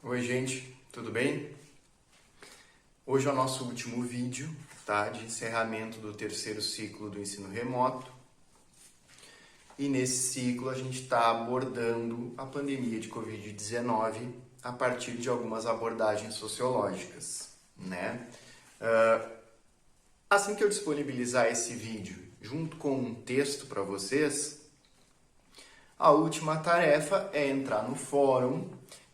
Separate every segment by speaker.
Speaker 1: Oi gente, tudo bem? Hoje é o nosso último vídeo, tá? De encerramento do terceiro ciclo do ensino remoto. E nesse ciclo a gente está abordando a pandemia de Covid-19 a partir de algumas abordagens sociológicas, né? Assim que eu disponibilizar esse vídeo junto com um texto para vocês, a última tarefa é entrar no fórum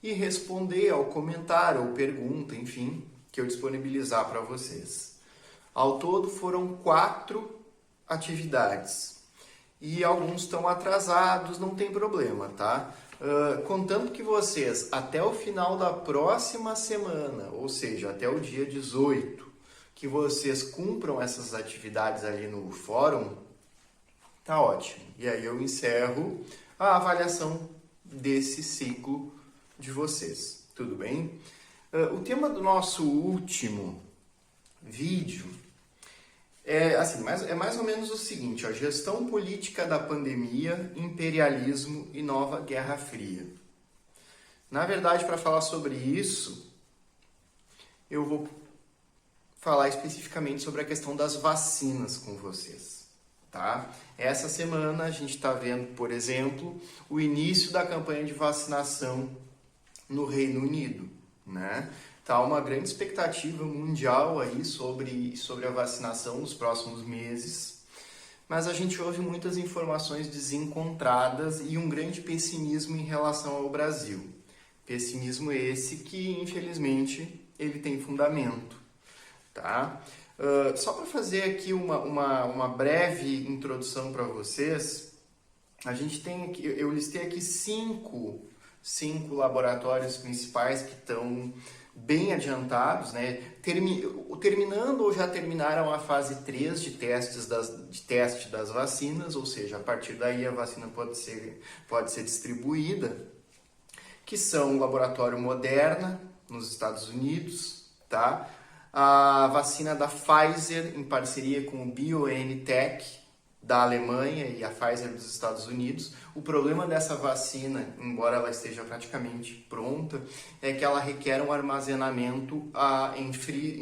Speaker 1: e responder ao comentário ou pergunta, enfim, que eu disponibilizar para vocês. Ao todo foram 4 atividades e alguns estão atrasados, não tem problema, tá? Contando que vocês, até o final da próxima semana, ou seja, até o dia 18, que vocês cumpram essas atividades ali no fórum, tá ótimo. E aí eu encerro a avaliação desse ciclo de vocês, tudo bem? O tema do nosso último vídeo é mais ou menos o seguinte, ó, gestão política da pandemia, imperialismo e nova Guerra Fria. Na verdade, para falar sobre isso, eu vou falar especificamente sobre a questão das vacinas com vocês, tá? Essa semana a gente está vendo, por exemplo, o início da campanha de vacinação no Reino Unido, né? Tá uma grande expectativa mundial aí sobre a vacinação nos próximos meses, mas a gente ouve muitas informações desencontradas e um grande pessimismo em relação ao Brasil. Pessimismo esse que, infelizmente, ele tem fundamento, tá? Só para fazer aqui uma breve introdução para vocês, a gente tem aqui, eu listei aqui cinco laboratórios principais que estão bem adiantados, né? Terminando ou já terminaram a fase 3 de teste das vacinas, ou seja, a partir daí a vacina pode ser distribuída, que são o laboratório Moderna, nos Estados Unidos, tá? A vacina da Pfizer, em parceria com o BioNTech, da Alemanha, e a Pfizer dos Estados Unidos. O problema dessa vacina, embora ela esteja praticamente pronta, é que ela requer um armazenamento em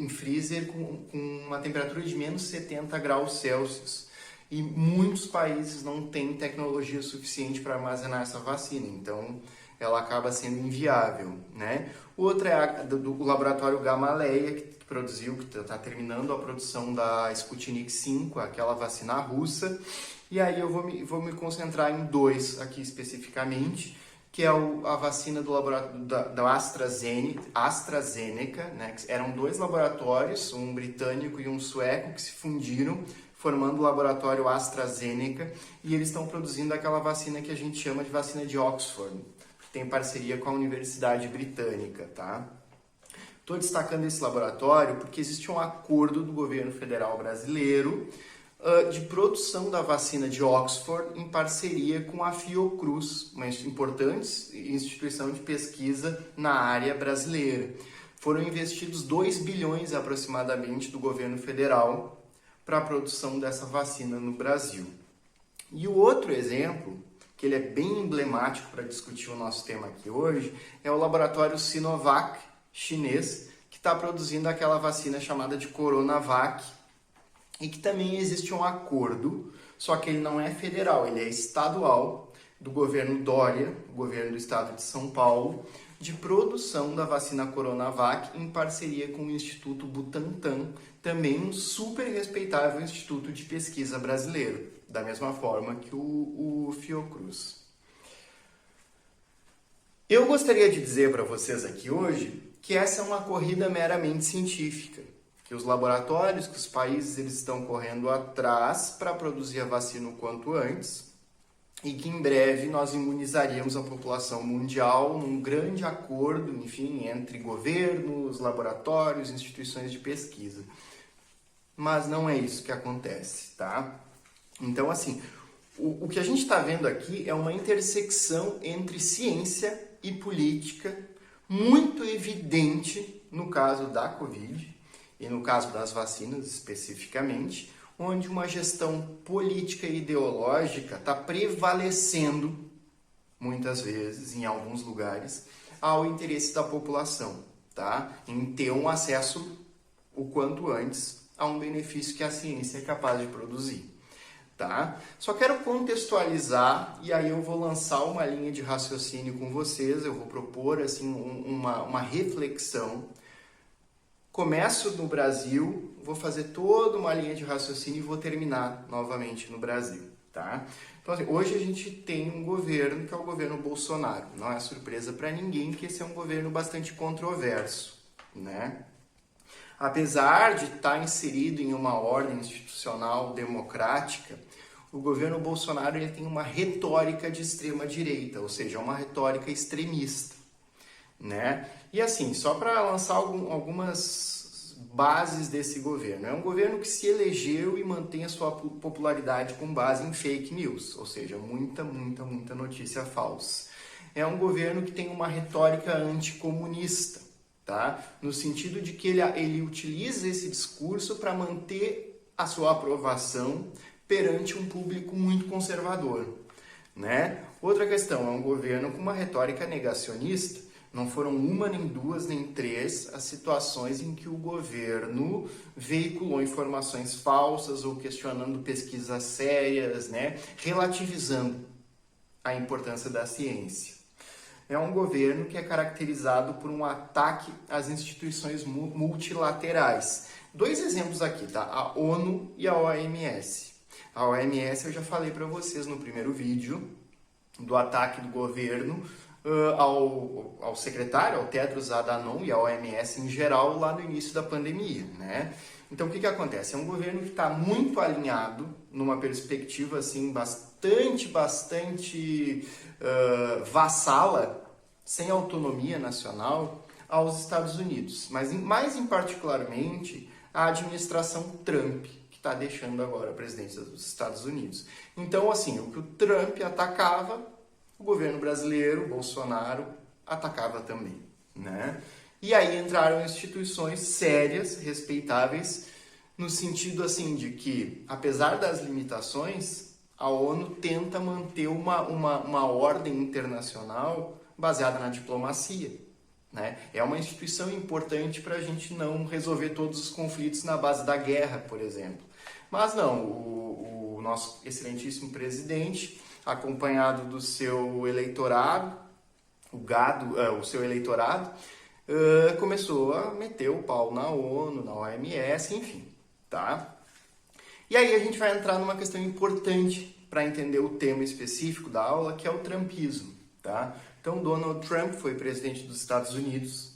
Speaker 1: freezer com uma temperatura de menos 70 graus Celsius. E muitos países não têm tecnologia suficiente para armazenar essa vacina, então ela acaba sendo inviável, né? O outro é do laboratório Gamaleya, que está terminando a produção da Sputnik V, aquela vacina russa. E aí eu vou me concentrar em 2 aqui especificamente, que é a vacina do laboratório da AstraZeneca, né? Eram 2 laboratórios, um britânico e um sueco, que se fundiram, formando o laboratório AstraZeneca, e eles estão produzindo aquela vacina que a gente chama de vacina de Oxford, que tem parceria com a Universidade Britânica, tá? Estou destacando esse laboratório porque existe um acordo do governo federal brasileiro de produção da vacina de Oxford em parceria com a Fiocruz, uma importante instituição de pesquisa na área brasileira. Foram investidos 2 bilhões aproximadamente do governo federal para a produção dessa vacina no Brasil. E o outro exemplo, que ele é bem emblemático para discutir o nosso tema aqui hoje, é o laboratório Sinovac, chinês, que está produzindo aquela vacina chamada de Coronavac, e que também existe um acordo, só que ele não é federal, ele é estadual, do governo Dória, o governo do estado de São Paulo, de produção da vacina Coronavac em parceria com o Instituto Butantan, também um super respeitável instituto de pesquisa brasileiro, da mesma forma que o Fiocruz. Eu gostaria de dizer para vocês aqui hoje que essa é uma corrida meramente científica, que os laboratórios, que os países, eles estão correndo atrás para produzir a vacina o quanto antes, e que em breve nós imunizaríamos a população mundial num grande acordo, enfim, entre governos, laboratórios, instituições de pesquisa. Mas não é isso que acontece, tá? Então, assim, o que a gente está vendo aqui é uma intersecção entre ciência e política muito evidente no caso da Covid e no caso das vacinas especificamente, onde uma gestão política e ideológica está prevalecendo, muitas vezes, em alguns lugares, ao interesse da população, tá? Em ter um acesso o quanto antes a um benefício que a ciência é capaz de produzir, tá? Só quero contextualizar e aí eu vou lançar uma linha de raciocínio com vocês, eu vou propor assim uma reflexão. Começo no Brasil, vou fazer toda uma linha de raciocínio e vou terminar novamente no Brasil, tá? Então, assim, hoje a gente tem um governo que é o governo Bolsonaro. Não é surpresa para ninguém que esse é um governo bastante controverso, né? Apesar de estar inserido em uma ordem institucional democrática, o governo Bolsonaro ele tem uma retórica de extrema direita, ou seja, uma retórica extremista, né? E assim, só para lançar algumas bases desse governo, é um governo que se elegeu e mantém a sua popularidade com base em fake news, ou seja, muita notícia falsa. É um governo que tem uma retórica anticomunista, tá? No sentido de que ele utiliza esse discurso para manter a sua aprovação perante um público muito conservador, né? Outra questão, é um governo com uma retórica negacionista. Não foram uma, nem duas, nem três as situações em que o governo veiculou informações falsas ou questionando pesquisas sérias, né? Relativizando a importância da ciência. É um governo que é caracterizado por um ataque às instituições multilaterais. Dois exemplos aqui, tá? A ONU e a OMS. A OMS eu já falei para vocês no primeiro vídeo do ataque do governo ao secretário, ao Tedros Adhanom e à OMS em geral lá no início da pandemia, né? Então o que acontece? É um governo que está muito alinhado numa perspectiva assim bastante vassala, sem autonomia nacional, aos Estados Unidos, mas mais em particularmente a administração Trump, que está deixando agora a presidência dos Estados Unidos. Então assim, o que o Trump atacava, o governo brasileiro, Bolsonaro, atacava também, né? E aí entraram instituições sérias, respeitáveis, no sentido assim de que, apesar das limitações, a ONU tenta manter uma ordem internacional baseada na diplomacia, né? É uma instituição importante para a gente não resolver todos os conflitos na base da guerra, por exemplo. Mas não, o nosso excelentíssimo presidente, acompanhado do seu eleitorado, o seu eleitorado, começou a meter o pau na ONU, na OMS, enfim, tá? E aí a gente vai entrar numa questão importante para entender o tema específico da aula, que é o trumpismo, tá? Então, Donald Trump foi presidente dos Estados Unidos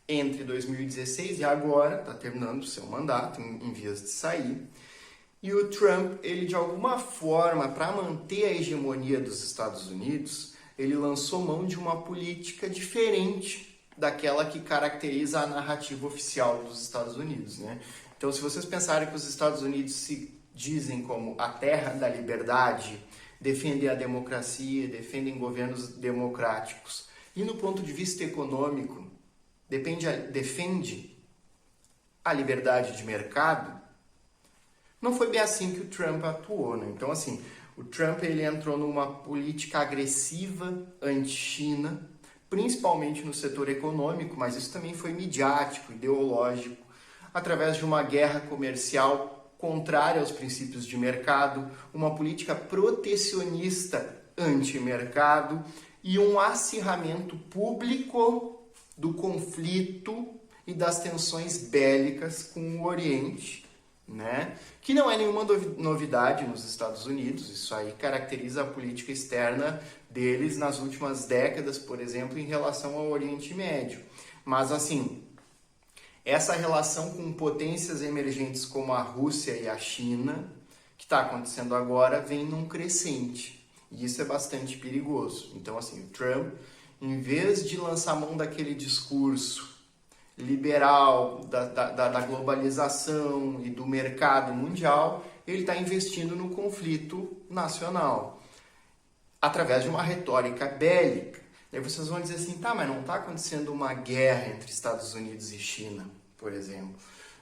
Speaker 1: entre 2016 e agora, está terminando o seu mandato, em vias de sair. E o Trump, ele de alguma forma, para manter a hegemonia dos Estados Unidos, ele lançou mão de uma política diferente daquela que caracteriza a narrativa oficial dos Estados Unidos, né? Então, se vocês pensarem que os Estados Unidos se dizem como a terra da liberdade, defendem a democracia, defendem governos democráticos, e no ponto de vista econômico, defende a liberdade de mercado, não foi bem assim que o Trump atuou, né? Então, assim, o Trump ele entrou numa política agressiva anti-China, principalmente no setor econômico, mas isso também foi midiático, ideológico, através de uma guerra comercial contrária aos princípios de mercado, uma política protecionista anti-mercado e um acirramento público do conflito e das tensões bélicas com o Oriente, né? Que não é nenhuma novidade nos Estados Unidos, isso aí caracteriza a política externa deles nas últimas décadas, por exemplo, em relação ao Oriente Médio. Mas assim, essa relação com potências emergentes como a Rússia e a China, que está acontecendo agora, vem num crescente, e isso é bastante perigoso. Então assim, o Trump, em vez de lançar mão daquele discurso liberal, da globalização e do mercado mundial, ele está investindo no conflito nacional, através de uma retórica bélica. Aí vocês vão dizer assim, tá, mas não está acontecendo uma guerra entre Estados Unidos e China, por exemplo.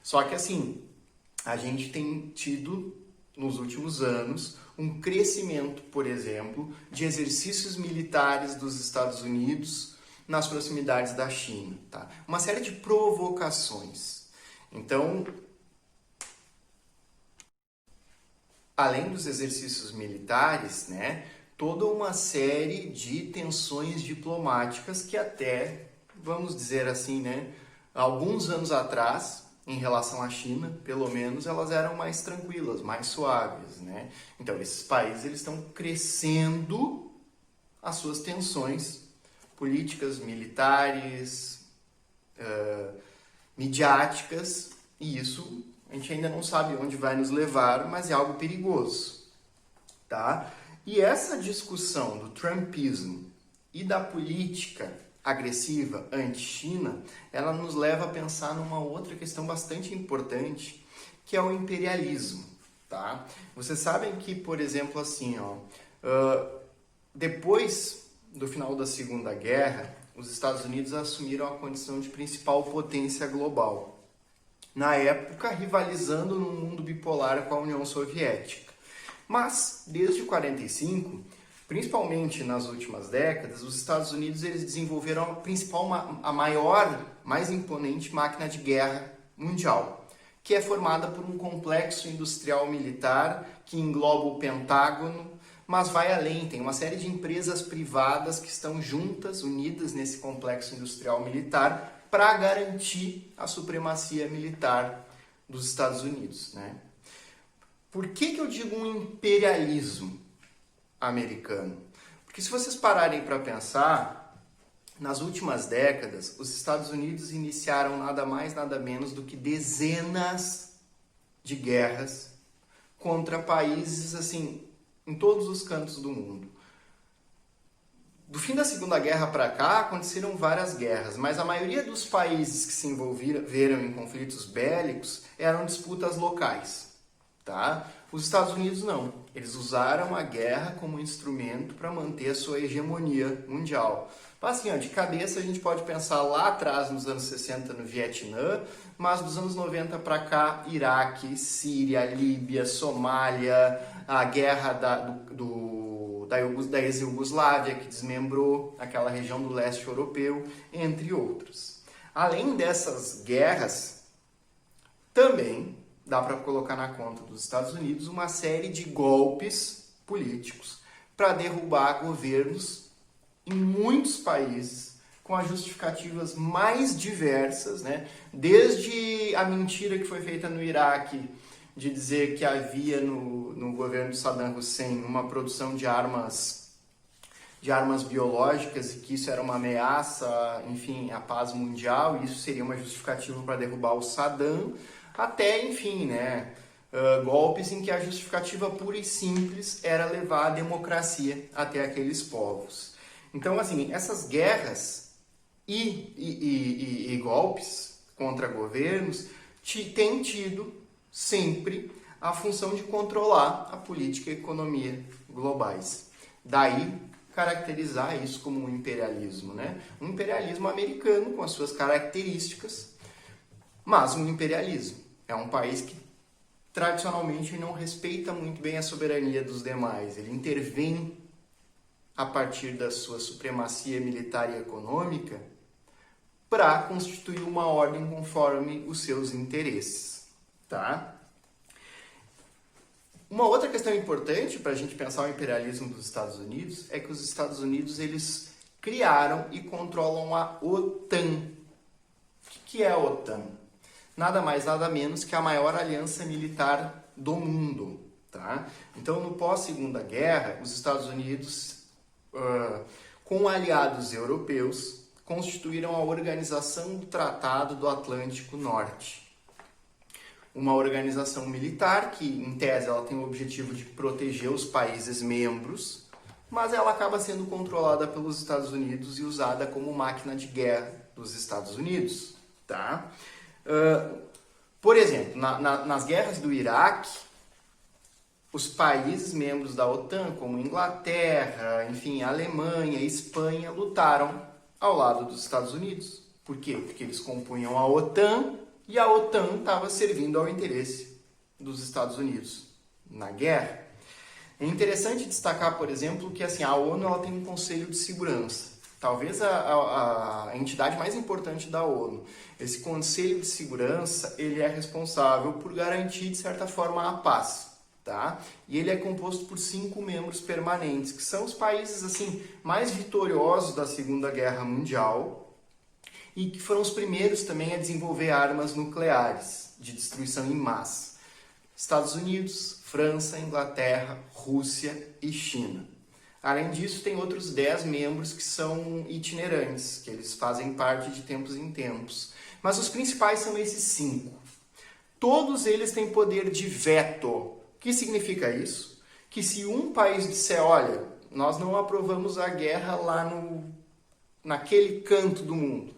Speaker 1: Só que assim, a gente tem tido, nos últimos anos, um crescimento, por exemplo, de exercícios militares dos Estados Unidos nas proximidades da China, tá? Uma série de provocações. Então, além dos exercícios militares, né, toda uma série de tensões diplomáticas que até, vamos dizer assim, né, alguns anos atrás, em relação à China, pelo menos, elas eram mais tranquilas, mais suaves, né? Então, esses países eles estão crescendo as suas tensões políticas, militares, midiáticas, e isso a gente ainda não sabe onde vai nos levar, mas é algo perigoso, tá? E essa discussão do trumpismo e da política agressiva anti-China, ela nos leva a pensar numa outra questão bastante importante, que é o imperialismo, tá? Vocês sabem que, por exemplo, assim, depois do final da Segunda Guerra, os Estados Unidos assumiram a condição de principal potência global. Na época, rivalizando no mundo bipolar com a União Soviética. Mas, desde 1945, principalmente nas últimas décadas, os Estados Unidos eles desenvolveram a maior, mais imponente máquina de guerra mundial, que é formada por um complexo industrial militar que engloba o Pentágono, mas vai além, tem uma série de empresas privadas que estão juntas, unidas nesse complexo industrial militar para garantir a supremacia militar dos Estados Unidos, né? Por que eu digo um imperialismo americano? Porque se vocês pararem para pensar, nas últimas décadas, os Estados Unidos iniciaram nada mais, nada menos do que dezenas de guerras contra países, assim, em todos os cantos do mundo. Do fim da Segunda Guerra para cá, aconteceram várias guerras, mas a maioria dos países que se envolveram em conflitos bélicos eram disputas locais, tá? Os Estados Unidos não. Eles usaram a guerra como instrumento para manter a sua hegemonia mundial. Assim, de cabeça a gente pode pensar lá atrás, nos anos 60, no Vietnã, mas dos anos 90 para cá, Iraque, Síria, Líbia, Somália, a guerra da ex-Iugoslávia, que desmembrou aquela região do leste europeu, entre outros. Além dessas guerras, também dá para colocar na conta dos Estados Unidos uma série de golpes políticos para derrubar governos em muitos países, com as justificativas mais diversas, né? Desde a mentira que foi feita no Iraque, de dizer que havia no governo de Saddam Hussein uma produção de armas biológicas e que isso era uma ameaça, enfim, à paz mundial, e isso seria uma justificativa para derrubar o Saddam, até, enfim, né, golpes em que a justificativa pura e simples era levar a democracia até aqueles povos. Então, assim, essas guerras e golpes contra governos têm tido sempre a função de controlar a política e a economia globais. Daí, caracterizar isso como um imperialismo, né? Um imperialismo americano com as suas características, mas um imperialismo. É um país que tradicionalmente não respeita muito bem a soberania dos demais. Ele intervém a partir da sua supremacia militar e econômica para constituir uma ordem conforme os seus interesses, tá? Uma outra questão importante para a gente pensar o imperialismo dos Estados Unidos é que os Estados Unidos eles criaram e controlam a OTAN. O que é a OTAN? Nada mais, nada menos que a maior aliança militar do mundo, tá? Então, no pós-Segunda Guerra, os Estados Unidos, com aliados europeus, constituíram a Organização do Tratado do Atlântico Norte. Uma organização militar que, em tese, ela tem o objetivo de proteger os países membros, mas ela acaba sendo controlada pelos Estados Unidos e usada como máquina de guerra dos Estados Unidos, tá? Por exemplo, nas guerras do Iraque, os países membros da OTAN, como Inglaterra, enfim, Alemanha, Espanha, lutaram ao lado dos Estados Unidos. Por quê? Porque eles compunham a OTAN e a OTAN estava servindo ao interesse dos Estados Unidos na guerra. É interessante destacar, por exemplo, que assim, a ONU ela tem um Conselho de Segurança. talvez a entidade mais importante da ONU. Esse Conselho de Segurança, ele é responsável por garantir, de certa forma, a paz. Tá? E ele é composto por 5 membros permanentes, que são os países assim mais vitoriosos da Segunda Guerra Mundial e que foram os primeiros também a desenvolver armas nucleares de destruição em massa. Estados Unidos, França, Inglaterra, Rússia e China. Além disso, tem outros 10 membros que são itinerantes, que eles fazem parte de tempos em tempos. Mas os principais são esses 5. Todos eles têm poder de veto. O que significa isso? Que se um país disser, olha, nós não aprovamos a guerra lá naquele canto do mundo.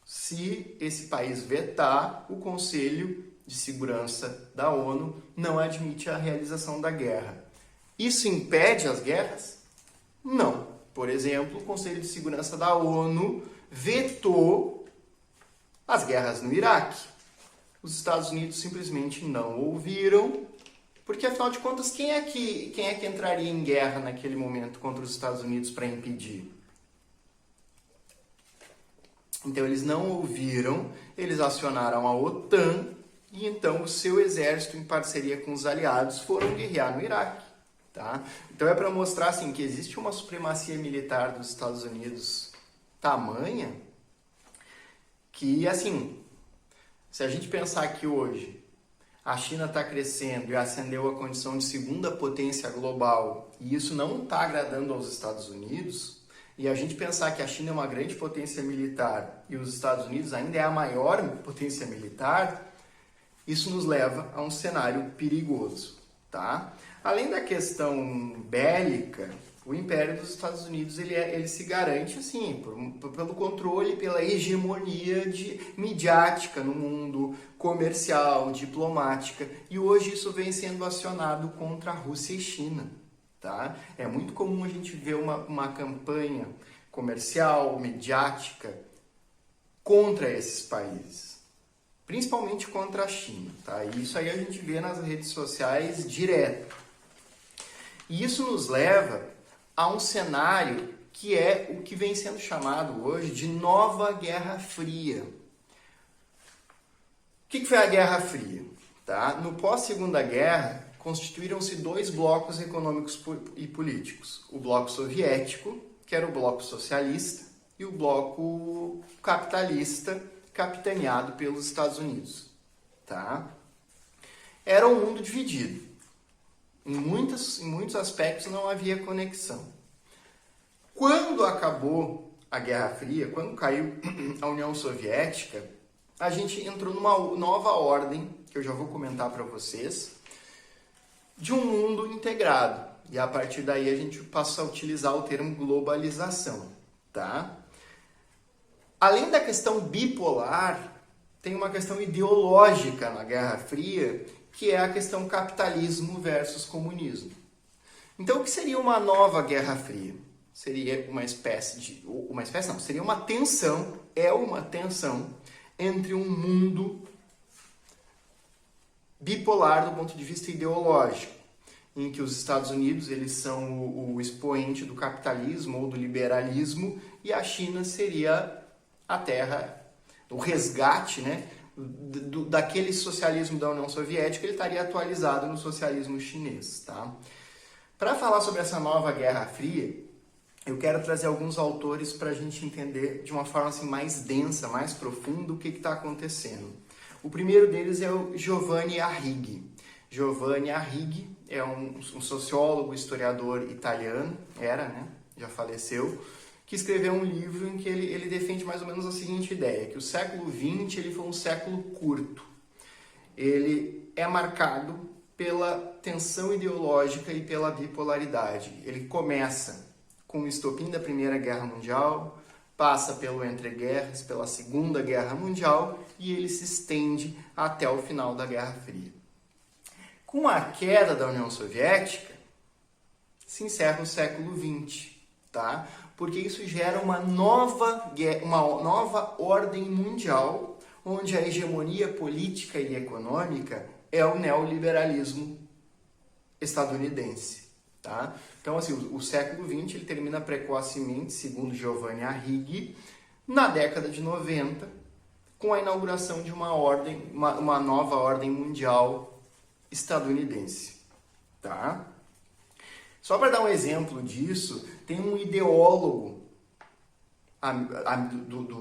Speaker 1: Se esse país vetar, o Conselho de Segurança da ONU não admite a realização da guerra. Isso impede as guerras? Não. Por exemplo, o Conselho de Segurança da ONU vetou as guerras no Iraque. Os Estados Unidos simplesmente não ouviram, porque afinal de contas, quem é que entraria em guerra naquele momento contra os Estados Unidos para impedir? Então eles não ouviram, eles acionaram a OTAN e então o seu exército, em parceria com os aliados, foram guerrear no Iraque. Tá? Então é para mostrar assim, que existe uma supremacia militar dos Estados Unidos tamanha que, assim, se a gente pensar que hoje a China está crescendo e ascendeu à condição de segunda potência global e isso não está agradando aos Estados Unidos, e a gente pensar que a China é uma grande potência militar e os Estados Unidos ainda é a maior potência militar, isso nos leva a um cenário perigoso. Tá? Além da questão bélica, o Império dos Estados Unidos ele se garante assim, pelo controle, pela hegemonia midiática no mundo comercial, diplomática, e hoje isso vem sendo acionado contra a Rússia e China. Tá? É muito comum a gente ver uma campanha comercial, midiática, contra esses países, principalmente contra a China. Tá? E isso aí a gente vê nas redes sociais direto. E isso nos leva a um cenário que é o que vem sendo chamado hoje de Nova Guerra Fria. O que foi a Guerra Fria? Tá? No pós-Segunda Guerra, constituíram-se 2 blocos econômicos e políticos. O bloco soviético, que era o bloco socialista, e o bloco capitalista, capitaneado pelos Estados Unidos. Tá? Era um mundo dividido. Em muitos aspectos não havia conexão. Quando acabou a Guerra Fria, quando caiu a União Soviética, a gente entrou numa nova ordem, que eu já vou comentar para vocês, de um mundo integrado. E a partir daí a gente passa a utilizar o termo globalização. Tá? Além da questão bipolar, tem uma questão ideológica na Guerra Fria, que é a questão capitalismo versus comunismo. Então, o que seria uma nova Guerra Fria? Seria seria uma tensão, entre um mundo bipolar do ponto de vista ideológico, em que os Estados Unidos eles são o expoente do capitalismo ou do liberalismo e a China seria a terra, o resgate, né, daquele socialismo da União Soviética, ele estaria atualizado no socialismo chinês. Tá? Para falar sobre essa nova Guerra Fria, eu quero trazer alguns autores para a gente entender de uma forma assim, mais densa, mais profunda, o que está acontecendo. O primeiro deles é o Giovanni Arrighi. Giovanni Arrighi é um sociólogo, historiador italiano, já faleceu, que escreveu um livro em que ele defende mais ou menos a seguinte ideia, que o século XX ele foi um século curto. Ele é marcado pela tensão ideológica e pela bipolaridade. Ele começa com o estopim da Primeira Guerra Mundial, passa pelo entreguerras, pela Segunda Guerra Mundial e ele se estende até o final da Guerra Fria. Com a queda da União Soviética, se encerra o século XX, tá? Porque isso gera uma nova ordem mundial, onde a hegemonia política e econômica é o neoliberalismo estadunidense. Tá? Então, assim, o século XX ele termina precocemente, segundo Giovanni Arrighi, na década de 90, com a inauguração de uma nova ordem mundial estadunidense. Tá? Só para dar um exemplo disso, tem um ideólogo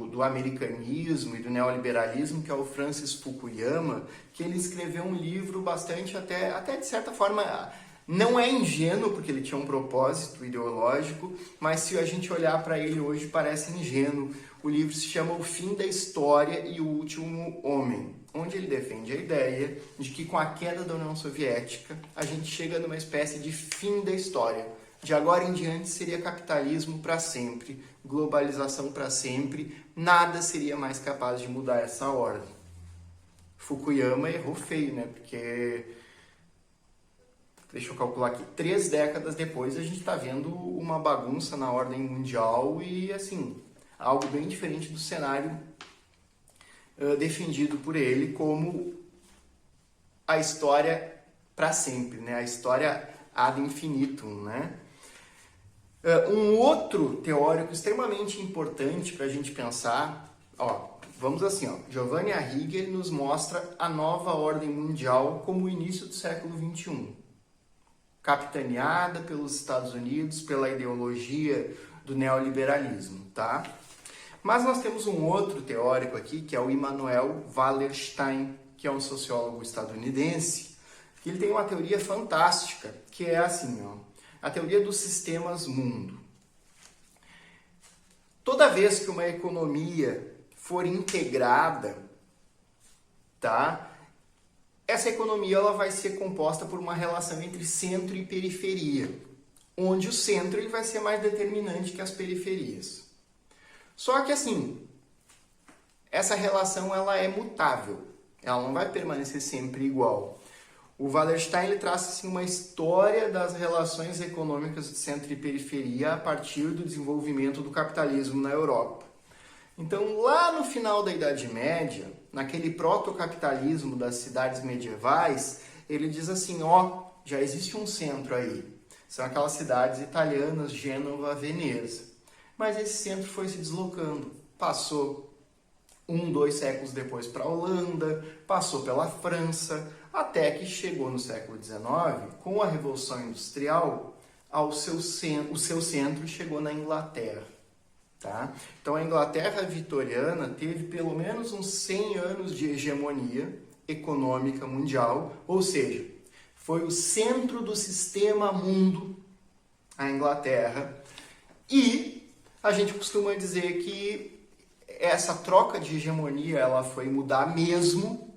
Speaker 1: do americanismo e do neoliberalismo, que é o Francis Fukuyama, que ele escreveu um livro bastante, até de certa forma, não é ingênuo, porque ele tinha um propósito ideológico, mas se a gente olhar para ele hoje parece ingênuo. O livro se chama O Fim da História e o Último Homem, onde ele defende a ideia de que com a queda da União Soviética, a gente chega numa espécie de fim da história. De agora em diante seria capitalismo para sempre, globalização para sempre, nada seria mais capaz de mudar essa ordem. Fukuyama errou feio, né? Porque, deixa eu calcular aqui, 3 décadas depois a gente está vendo uma bagunça na ordem mundial e, assim, algo bem diferente do cenário defendido por ele como a história para sempre, né? A história ad infinitum, né? Um outro teórico extremamente importante para a gente pensar, vamos assim, Giovanni Arrighi ele nos mostra a nova ordem mundial como o início do século XXI, capitaneada pelos Estados Unidos, pela ideologia do neoliberalismo, tá? Mas nós temos um outro teórico aqui, que é o Immanuel Wallerstein, que é um sociólogo estadunidense, que ele tem uma teoria fantástica, que é assim, a teoria dos sistemas mundo. Toda vez que uma economia for integrada, tá? Essa economia ela vai ser composta por uma relação entre centro e periferia, onde o centro ele vai ser mais determinante que as periferias. Só que assim, essa relação ela é mutável, ela não vai permanecer sempre igual. O Wallerstein ele traça assim, uma história das relações econômicas de centro e periferia a partir do desenvolvimento do capitalismo na Europa. Então, lá no final da Idade Média, naquele protocapitalismo das cidades medievais, ele diz assim, já existe um centro aí. São aquelas cidades italianas, Gênova, Veneza. Mas esse centro foi se deslocando. Passou 2 séculos depois para a Holanda, passou pela França, até que chegou no século XIX, com a Revolução Industrial, o seu centro chegou na Inglaterra. Tá? Então a Inglaterra vitoriana teve pelo menos uns 100 anos de hegemonia econômica mundial, ou seja, foi o centro do sistema mundo, a Inglaterra, e a gente costuma dizer que essa troca de hegemonia ela foi mudar mesmo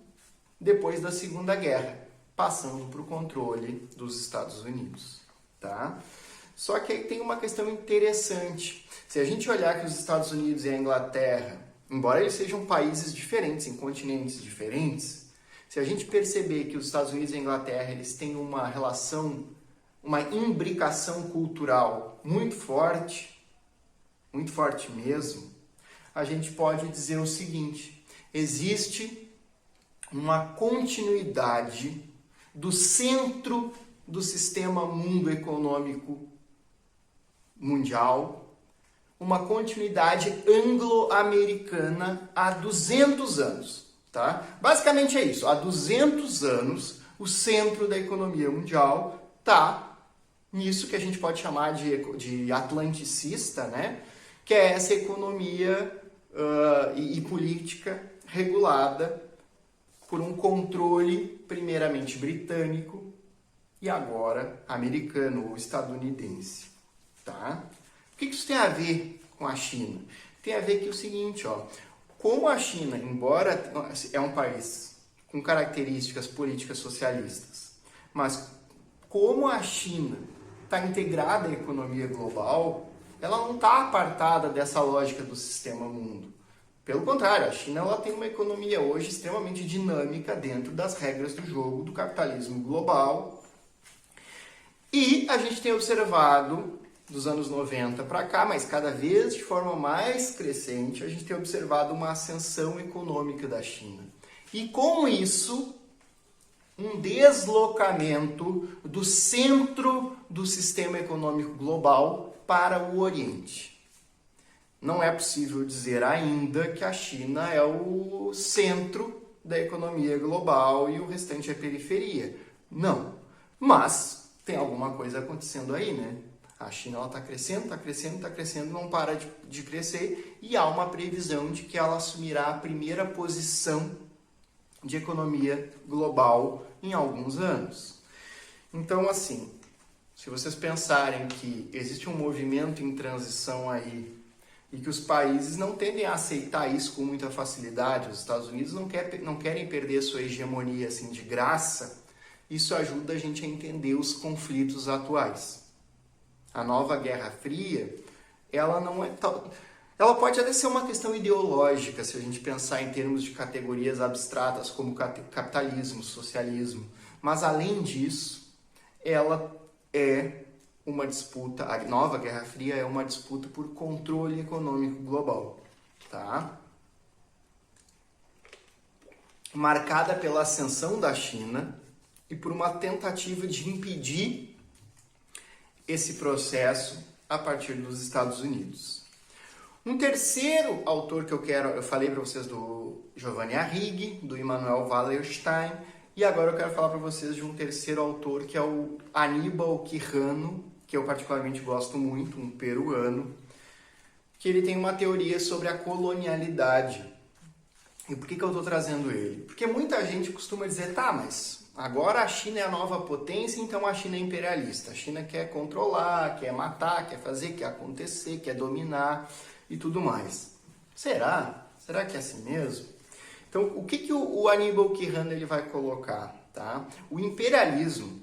Speaker 1: depois da Segunda Guerra, passando para o controle dos Estados Unidos. Tá? Só que aí tem uma questão interessante. Se a gente olhar que os Estados Unidos e a Inglaterra, embora eles sejam países diferentes, em continentes diferentes, se a gente perceber que os Estados Unidos e a Inglaterra eles têm uma relação, uma imbricação cultural muito forte mesmo, a gente pode dizer o seguinte, existe uma continuidade do centro do sistema mundo econômico mundial, uma continuidade anglo-americana há 200 anos. Tá? Basicamente é isso, há 200 anos o centro da economia mundial está nisso que a gente pode chamar de atlanticista, né? Que é essa economia e política regulada por um controle primeiramente britânico e agora americano ou estadunidense. Tá? O que isso tem a ver com a China? Tem a ver que é o seguinte, como a China, embora é um país com características políticas socialistas, mas como a China está integrada à economia global, ela não está apartada dessa lógica do sistema mundo. Pelo contrário, a China ela tem uma economia hoje extremamente dinâmica dentro das regras do jogo do capitalismo global. E a gente tem observado, dos anos 90 para cá, mas cada vez de forma mais crescente, a gente tem observado uma ascensão econômica da China. E com isso, um deslocamento do centro do sistema econômico global para o Oriente. Não é possível dizer ainda que a China é o centro da economia global e o restante é periferia. Não. Mas tem alguma coisa acontecendo aí, né? A China está crescendo, está crescendo, está crescendo, não para de crescer e há uma previsão de que ela assumirá a primeira posição de economia global em alguns anos. Então, assim, se vocês pensarem que existe um movimento em transição aí e que os países não tendem a aceitar isso com muita facilidade, os Estados Unidos não querem perder sua hegemonia assim de graça, isso ajuda a gente a entender os conflitos atuais. A nova Guerra Fria, ela não é tão... Ela pode até ser uma questão ideológica, se a gente pensar em termos de categorias abstratas como capitalismo, socialismo, mas além disso, ela é uma disputa, a nova Guerra Fria é uma disputa por controle econômico global, tá? Marcada pela ascensão da China e por uma tentativa de impedir esse processo a partir dos Estados Unidos. Um terceiro autor que eu falei para vocês do Giovanni Arrighi, do Immanuel Wallerstein, e agora eu quero falar para vocês de um terceiro autor que é o Aníbal Quijano, que eu particularmente gosto muito, um peruano, que ele tem uma teoria sobre a colonialidade. E por que eu estou trazendo ele? Porque muita gente costuma dizer, tá, mas agora a China é a nova potência, então a China é imperialista. A China quer controlar, quer matar, quer fazer, quer acontecer, quer dominar e tudo mais. Será? Será que é assim mesmo? Então, o que o Aníbal Quijano ele vai colocar? Tá? O imperialismo,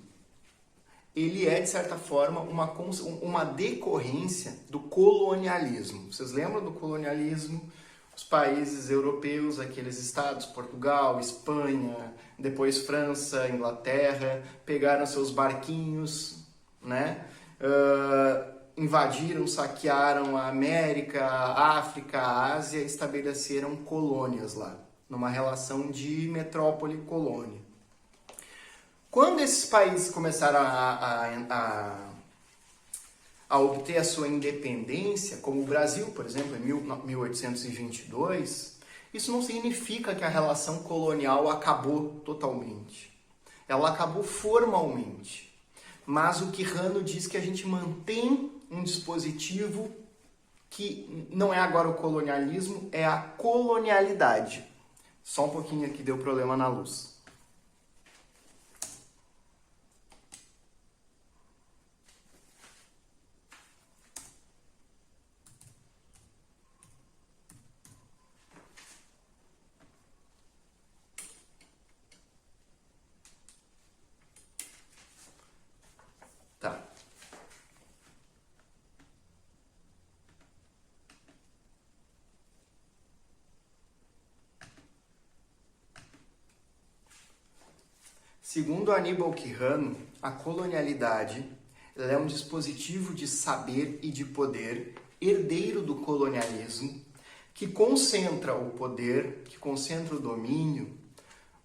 Speaker 1: ele é, de certa forma, uma decorrência do colonialismo. Vocês lembram do colonialismo? Os países europeus, aqueles estados, Portugal, Espanha, depois França, Inglaterra, pegaram seus barquinhos, né? Invadiram, saquearam a América, a África, a Ásia e estabeleceram colônias lá, numa relação de metrópole-colônia. Quando esses países começaram a obter a sua independência, como o Brasil, por exemplo, em 1822, isso não significa que a relação colonial acabou totalmente. Ela acabou formalmente. Mas o Quijano diz que a gente mantém um dispositivo que não é agora o colonialismo, é a colonialidade. Só um pouquinho aqui, deu problema na luz. Tá. Segundo Aníbal Quijano, a colonialidade ela é um dispositivo de saber e de poder herdeiro do colonialismo que concentra o poder, que concentra o domínio,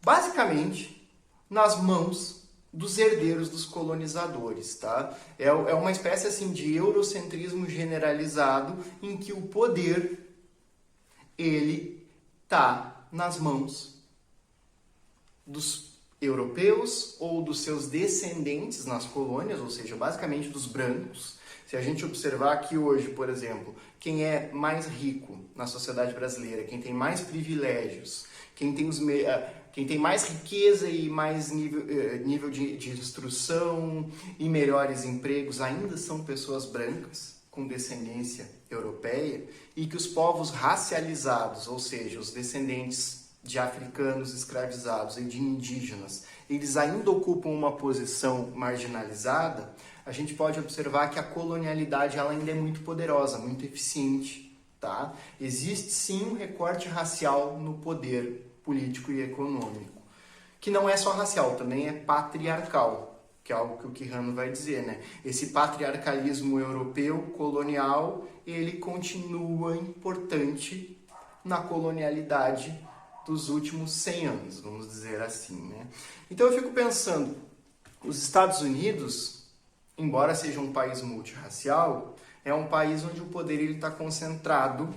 Speaker 1: basicamente nas mãos dos herdeiros dos colonizadores, tá? É uma espécie assim de eurocentrismo generalizado em que o poder ele tá nas mãos dos europeus ou dos seus descendentes nas colônias, ou seja, basicamente dos brancos. Se a gente observar aqui hoje, por exemplo, quem é mais rico na sociedade brasileira, quem tem mais privilégios, quem tem mais riqueza e mais nível de instrução e melhores empregos, ainda são pessoas brancas com descendência europeia, e que os povos racializados, ou seja, os descendentes de africanos escravizados e de indígenas, eles ainda ocupam uma posição marginalizada, a gente pode observar que a colonialidade ela ainda é muito poderosa, muito eficiente, tá? Existe sim um recorte racial no poder político e econômico, que não é só racial, também é patriarcal, que é algo que o Quijano vai dizer, né? Esse patriarcalismo europeu, colonial, ele continua importante na colonialidade dos últimos 100 anos, vamos dizer assim, né? Então eu fico pensando, os Estados Unidos, embora seja um país multirracial, é um país onde o poder está concentrado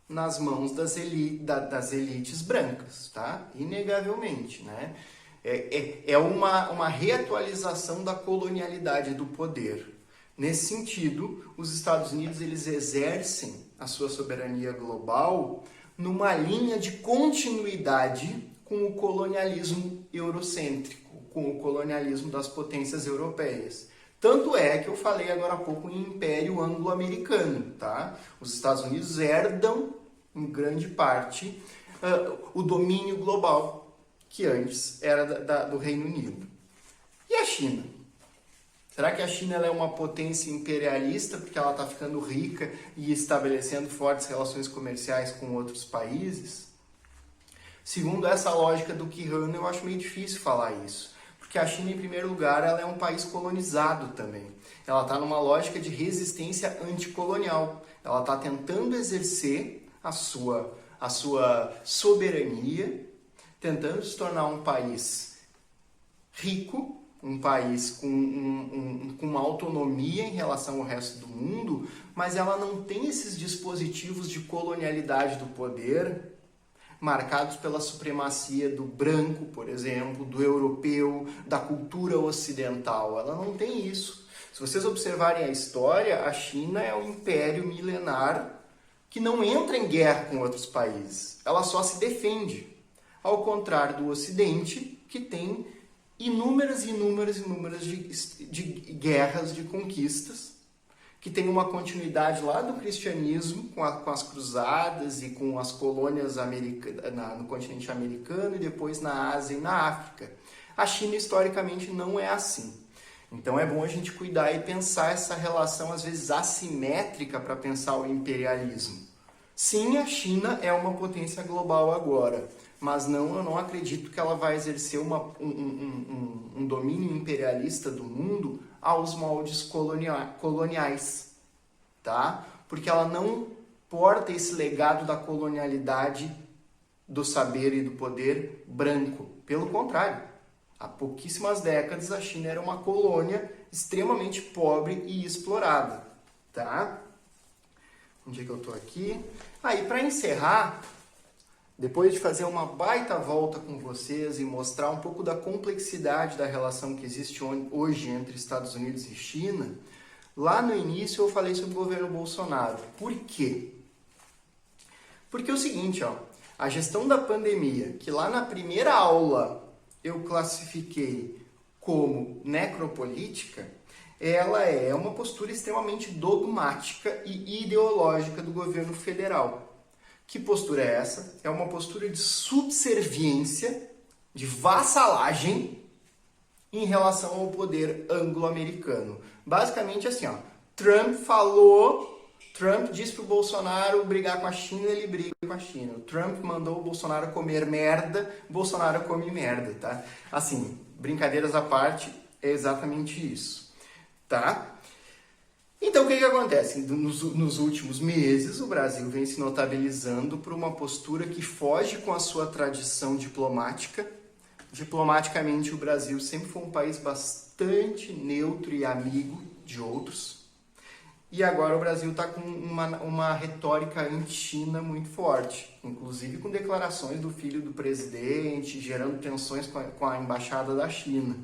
Speaker 1: nas mãos das elites brancas, tá? Inegavelmente, né? É uma reatualização da colonialidade do poder. Nesse sentido, os Estados Unidos eles exercem a sua soberania global numa linha de continuidade com o colonialismo eurocêntrico, com o colonialismo das potências europeias. Tanto é que eu falei agora há pouco em Império Anglo-Americano, tá? Os Estados Unidos herdam, em grande parte, o domínio global, que antes era do Reino Unido. E a China? Será que a China ela é uma potência imperialista porque ela está ficando rica e estabelecendo fortes relações comerciais com outros países? Segundo essa lógica do Quijano, eu acho meio difícil falar isso. Porque a China, em primeiro lugar, ela é um país colonizado também. Ela está numa lógica de resistência anticolonial. Ela está tentando exercer a sua soberania, tentando se tornar um país rico, um país com uma autonomia em relação ao resto do mundo, mas ela não tem esses dispositivos de colonialidade do poder marcados pela supremacia do branco, por exemplo, do europeu, da cultura ocidental. Ela não tem isso. Se vocês observarem a história, a China é um império milenar que não entra em guerra com outros países. Ela só se defende. Ao contrário do Ocidente, que tem inúmeras de guerras, de conquistas, que tem uma continuidade lá do cristianismo, com as cruzadas e com as colônias no continente americano e depois na Ásia e na África. A China, historicamente, não é assim. Então é bom a gente cuidar e pensar essa relação, às vezes, assimétrica para pensar o imperialismo. Sim, a China é uma potência global agora, mas eu não acredito que ela vai exercer um domínio imperialista do mundo aos moldes coloniais, tá? Porque ela não porta esse legado da colonialidade, do saber e do poder branco. Pelo contrário, há pouquíssimas décadas a China era uma colônia extremamente pobre e explorada, tá? Onde é que eu tô aqui? Aí, para encerrar, depois de fazer uma baita volta com vocês e mostrar um pouco da complexidade da relação que existe hoje entre Estados Unidos e China, lá no início eu falei sobre o governo Bolsonaro. Por quê? Porque é o seguinte, ó, a gestão da pandemia, que lá na primeira aula eu classifiquei como necropolítica, ela é uma postura extremamente dogmática e ideológica do governo federal. Que postura é essa? É uma postura de subserviência, de vassalagem em relação ao poder anglo-americano. Basicamente assim, ó, Trump disse pro Bolsonaro brigar com a China, ele briga com a China. O Trump mandou o Bolsonaro comer merda, o Bolsonaro come merda, tá? Assim, brincadeiras à parte, é exatamente isso, tá? Então, o que acontece? Nos últimos meses, o Brasil vem se notabilizando por uma postura que foge com a sua tradição diplomática. Diplomaticamente, o Brasil sempre foi um país bastante neutro e amigo de outros. E agora o Brasil está com uma retórica anti-China muito forte, inclusive com declarações do filho do presidente, gerando tensões com a embaixada da China.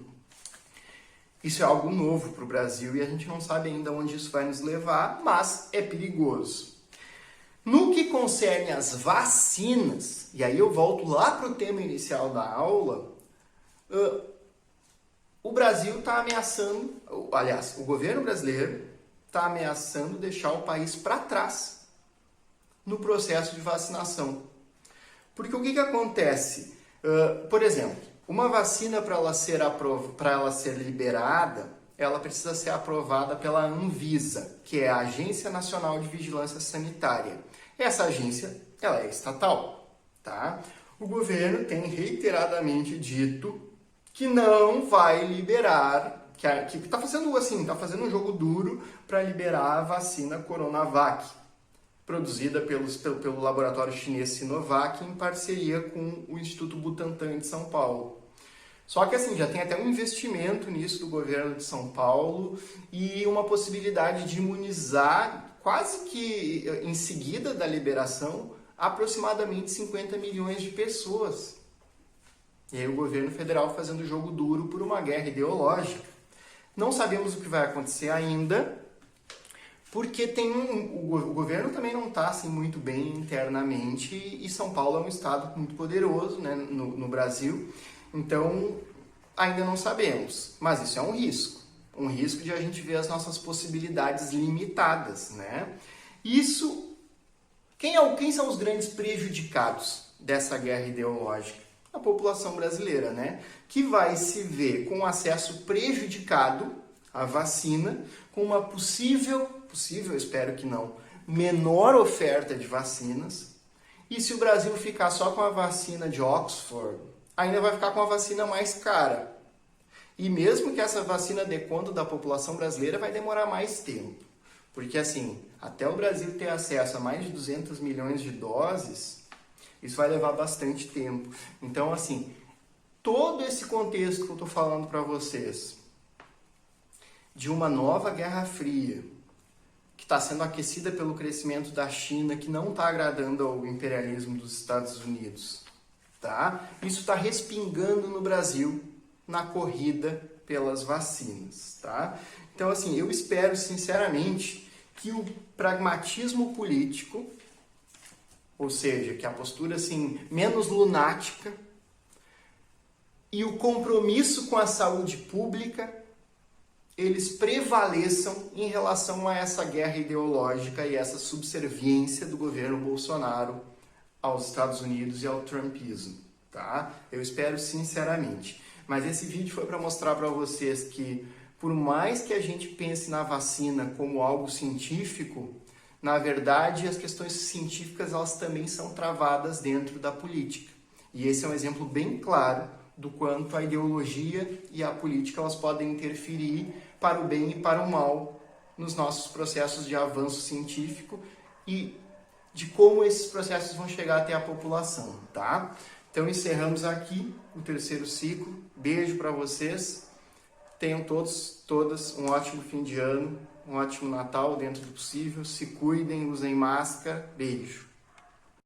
Speaker 1: Isso é algo novo para o Brasil e a gente não sabe ainda onde isso vai nos levar, mas é perigoso. No que concerne às vacinas, e aí eu volto lá para o tema inicial da aula, o Brasil está ameaçando, aliás, o governo brasileiro está ameaçando deixar o país para trás no processo de vacinação. Porque o que acontece? Por exemplo, uma vacina, para ela ser liberada, ela precisa ser aprovada pela Anvisa, que é a Agência Nacional de Vigilância Sanitária. Essa agência, ela é estatal, tá? O governo tem reiteradamente dito que não vai liberar, que está fazendo assim, está fazendo um jogo duro para liberar a vacina Coronavac, produzida pelo laboratório chinês Sinovac em parceria com o Instituto Butantan de São Paulo. Só que assim, já tem até um investimento nisso do governo de São Paulo e uma possibilidade de imunizar quase que em seguida da liberação aproximadamente 50 milhões de pessoas. E aí o governo federal fazendo jogo duro por uma guerra ideológica. Não sabemos o que vai acontecer ainda, porque o governo também não está assim, muito bem internamente e São Paulo é um estado muito poderoso, né, no Brasil. Então, ainda não sabemos, mas isso é um risco de a gente ver as nossas possibilidades limitadas, né? Quem são os grandes prejudicados dessa guerra ideológica? A população brasileira, né? Que vai se ver com acesso prejudicado à vacina, com uma possível, espero que não, menor oferta de vacinas. E se o Brasil ficar só com a vacina de Oxford, ainda vai ficar com a vacina mais cara. E mesmo que essa vacina dê conta da população brasileira, vai demorar mais tempo. Porque assim, até o Brasil ter acesso a mais de 200 milhões de doses, isso vai levar bastante tempo. Então, assim, todo esse contexto que eu estou falando para vocês, de uma nova Guerra Fria, que está sendo aquecida pelo crescimento da China, que não está agradando ao imperialismo dos Estados Unidos, tá? Isso está respingando no Brasil na corrida pelas vacinas, tá? Então, assim, eu espero sinceramente que o pragmatismo político, ou seja, que a postura assim menos lunática e o compromisso com a saúde pública, eles prevaleçam em relação a essa guerra ideológica e essa subserviência do governo Bolsonaro aos Estados Unidos e ao trumpismo, tá? Eu espero sinceramente. Mas esse vídeo foi para mostrar para vocês que, por mais que a gente pense na vacina como algo científico, na verdade, as questões científicas elas também são travadas dentro da política. E esse é um exemplo bem claro do quanto a ideologia e a política elas podem interferir para o bem e para o mal nos nossos processos de avanço científico e de como esses processos vão chegar até a população, tá? Então encerramos aqui o terceiro ciclo. Beijo para vocês. Tenham todas um ótimo fim de ano, um ótimo Natal dentro do possível. Se cuidem, usem máscara. Beijo.